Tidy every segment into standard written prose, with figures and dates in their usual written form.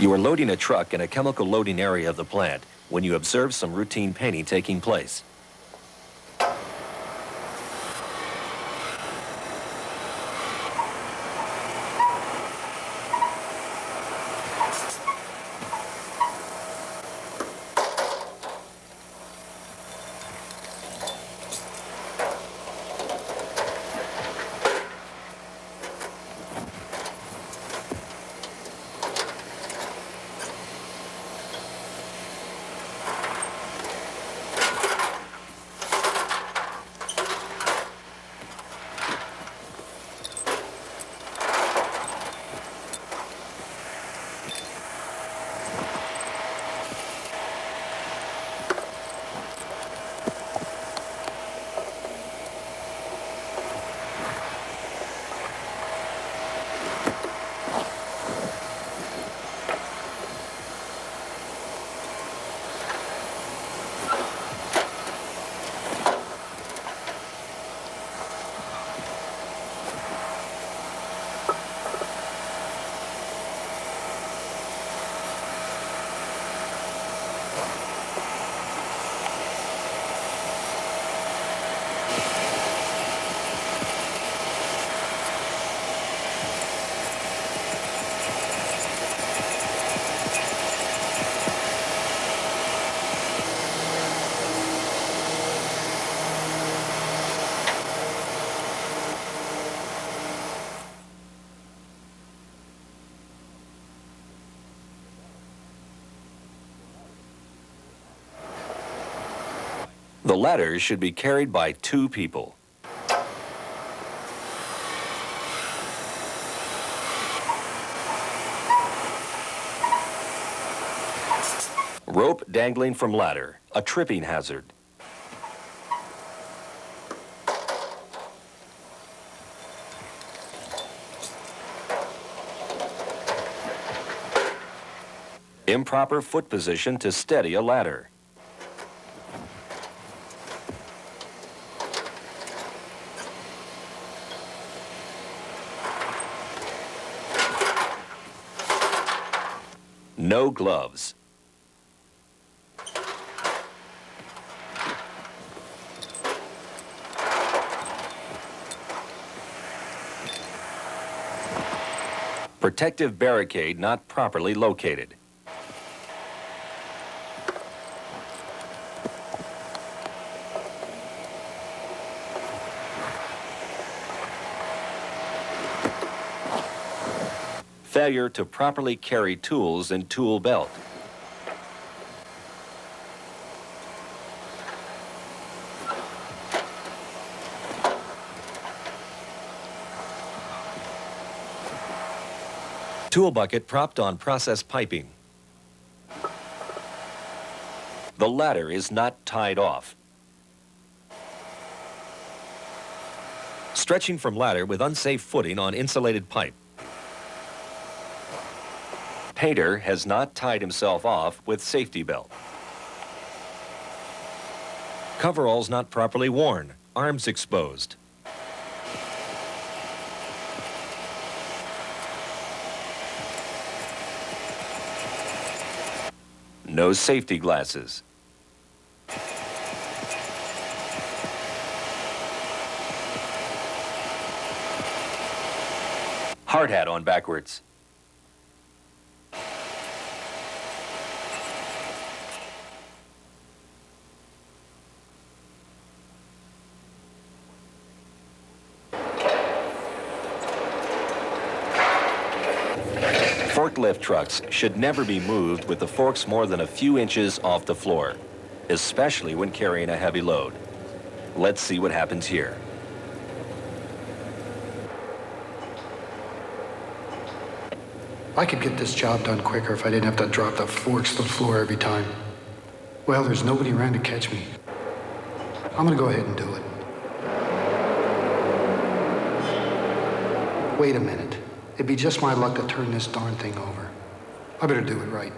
You are loading a truck in a chemical loading area of the plant when you observe some routine painting taking place. The ladder should be carried by 2 people. Rope dangling from ladder, a tripping hazard. Improper foot position to steady a ladder. No gloves. Protective barricade not properly located. Failure to properly carry tools in tool belt. Tool bucket propped on process piping. The ladder is not tied off. Stretching from ladder with unsafe footing on insulated pipe. Painter has not tied himself off with safety belt. Coveralls not properly worn, arms exposed. No safety glasses. Hard hat on backwards. Forklift trucks should never be moved with the forks more than a few inches off the floor, especially when carrying a heavy load. Let's see what happens here. I could get this job done quicker if I didn't have to drop the forks to the floor every time. Well, there's nobody around to catch me. I'm gonna go ahead and do it. Wait a minute. It'd be just my luck to turn this darn thing over. I better do it right.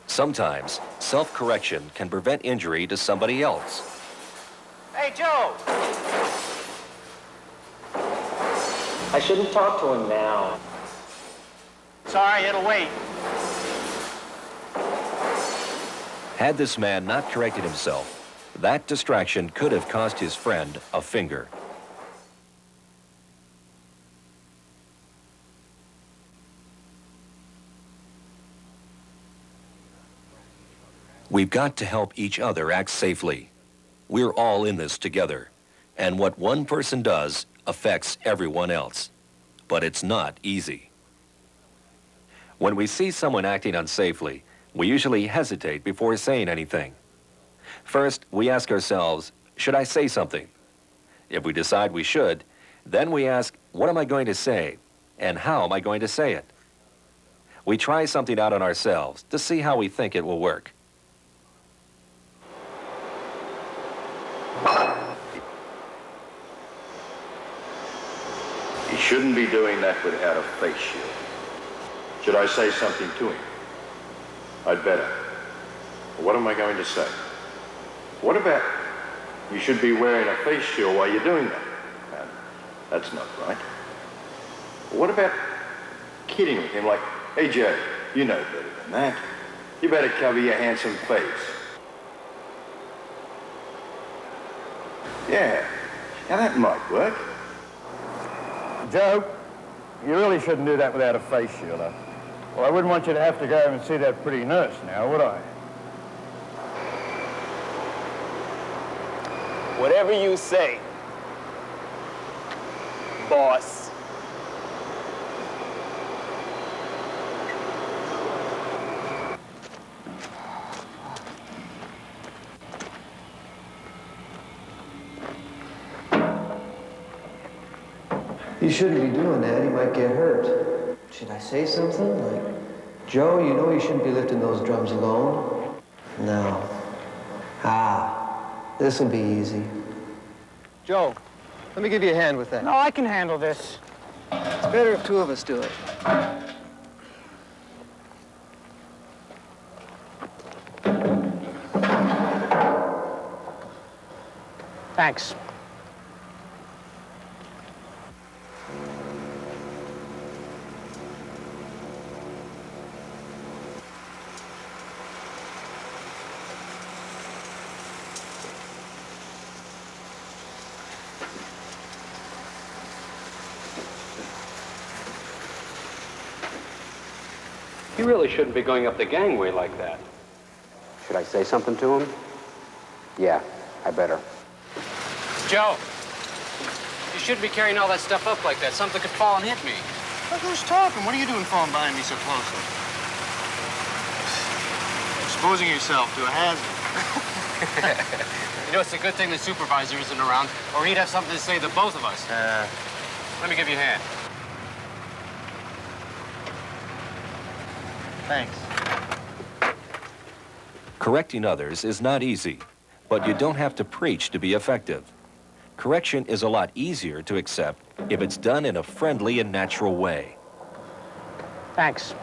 Sometimes self-correction can prevent injury to somebody else. Hey, Joe! I shouldn't talk to him now. Sorry, it'll wait. Had this man not corrected himself, that distraction could have cost his friend a finger. We've got to help each other act safely. We're all in this together, and what one person does affects everyone else. But it's not easy. When we see someone acting unsafely, we usually hesitate before saying anything. First, we ask ourselves, should I say something? If we decide we should, then we ask, what am I going to say, and how am I going to say it? We try something out on ourselves to see how we think it will work. He shouldn't be doing that without a face shield. Should I say something to him? I'd better. What am I going to say? What about you should be wearing a face shield while you're doing that? That's not right. What about kidding with him like, hey Joe, you know better than that. You better cover your handsome face. Yeah, now that might work. Joe, you really shouldn't do that without a face shield. Well, I wouldn't want you to have to go and see that pretty nurse now, would I? Whatever you say, boss. You shouldn't be doing that. He might get hurt. Should I say something? Like, Joe, you know you shouldn't be lifting those drums alone. No. This will be easy. Joe, let me give you a hand with that. No, I can handle this. It's better if two of us do it. Thanks. You really shouldn't be going up the gangway like that. Should I say something to him? Yeah, I better. Joe, you shouldn't be carrying all that stuff up like that. Something could fall and hit me. Look who's talking. What are you doing falling behind me so closely? Exposing yourself to a hazard. You know, it's a good thing the supervisor isn't around, or he'd have something to say to both of us. Let me give you a hand. Thanks. Correcting others is not easy, but you don't have to preach to be effective. Correction is a lot easier to accept if it's done in a friendly and natural way. Thanks.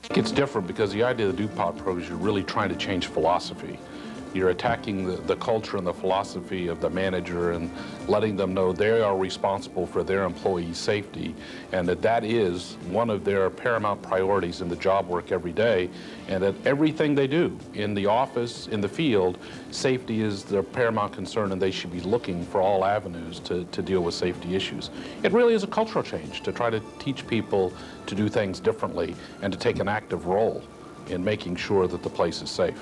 It's different because the idea of the DuPont program is you're really trying to change philosophy. You're attacking the culture and the philosophy of the manager and letting them know they are responsible for their employees' safety and that is one of their paramount priorities in the job work every day, and that everything they do in the office, in the field, safety is their paramount concern, and they should be looking for all avenues to deal with safety issues. It really is a cultural change to try to teach people to do things differently and to take an active role in making sure that the place is safe.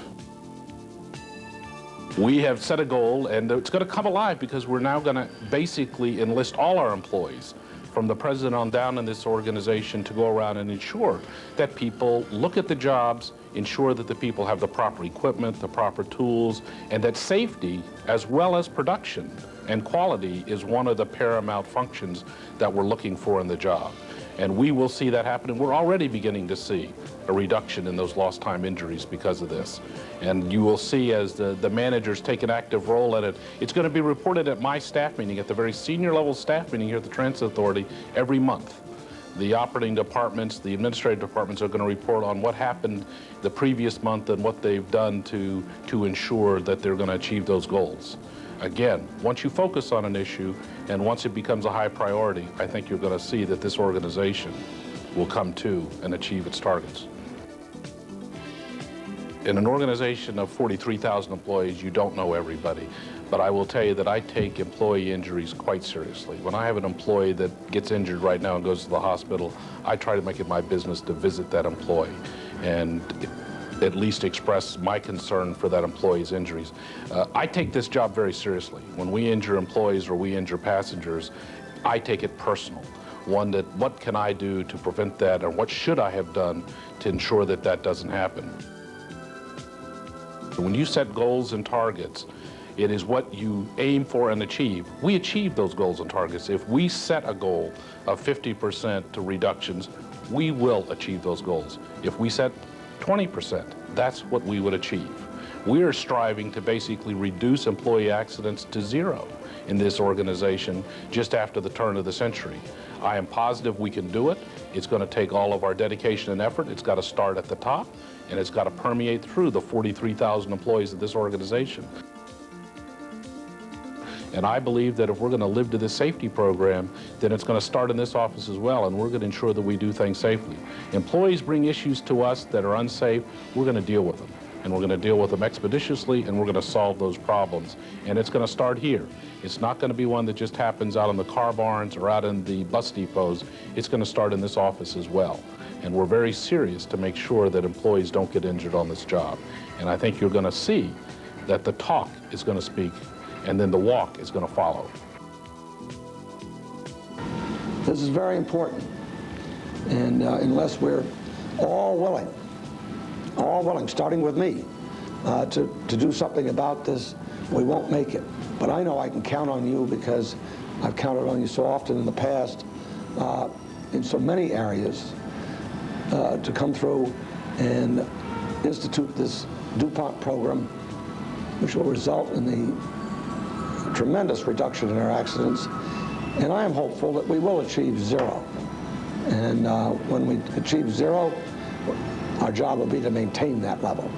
We have set a goal, and it's going to come alive because we're now going to basically enlist all our employees, from the president on down in this organization, to go around and ensure that people look at the jobs, ensure that the people have the proper equipment, the proper tools, and that safety, as well as production and quality, is one of the paramount functions that we're looking for in the job. And we will see that happen, and we're already beginning to see a reduction in those lost time injuries because of this. And you will see as the managers take an active role at it. It's going to be reported at my staff meeting, at the very senior level staff meeting here at the Transit Authority every month, The operating departments, the administrative departments are going to report on what happened the previous month and what they've done to ensure that they're going to achieve those goals. Again, once you focus on an issue and once it becomes a high priority, I think you're going to see that this organization will come to and achieve its targets. In an organization of 43,000 employees, you don't know everybody. But I will tell you that I take employee injuries quite seriously. When I have an employee that gets injured right now and goes to the hospital, I try to make it my business to visit that employee and at least express my concern for that employee's injuries. I take this job very seriously. When we injure employees or we injure passengers, I take it personal. One that, what can I do to prevent that, or what should I have done to ensure that that doesn't happen? When you set goals and targets, it is what you aim for and achieve. We achieve those goals and targets. If we set a goal of 50% to reductions, we will achieve those goals. If we set 20%, that's what we would achieve. We are striving to basically reduce employee accidents to zero in this organization just after the turn of the century. I am positive we can do it. It's going to take all of our dedication and effort. It's got to start at the top, and it's got to permeate through the 43,000 employees of this organization. And I believe that if we're going to live to this safety program, then it's going to start in this office as well, and we're going to ensure that we do things safely. Employees bring issues to us that are unsafe, we're going to deal with them. And we're going to deal with them expeditiously, and we're going to solve those problems. And it's going to start here. It's not going to be one that just happens out in the car barns or out in the bus depots. It's going to start in this office as well. And we're very serious to make sure that employees don't get injured on this job. And I think you're going to see that the talk is going to speak, and then the walk is going to follow. This is very important, and unless we're all willing, starting with me, to do something about this, we won't make it. But I know I can count on you, because I've counted on you so often in the past, in so many areas, to come through and institute this DuPont program, which will result in the tremendous reduction in our accidents, and I am hopeful that we will achieve zero. And when we achieve zero, our job will be to maintain that level.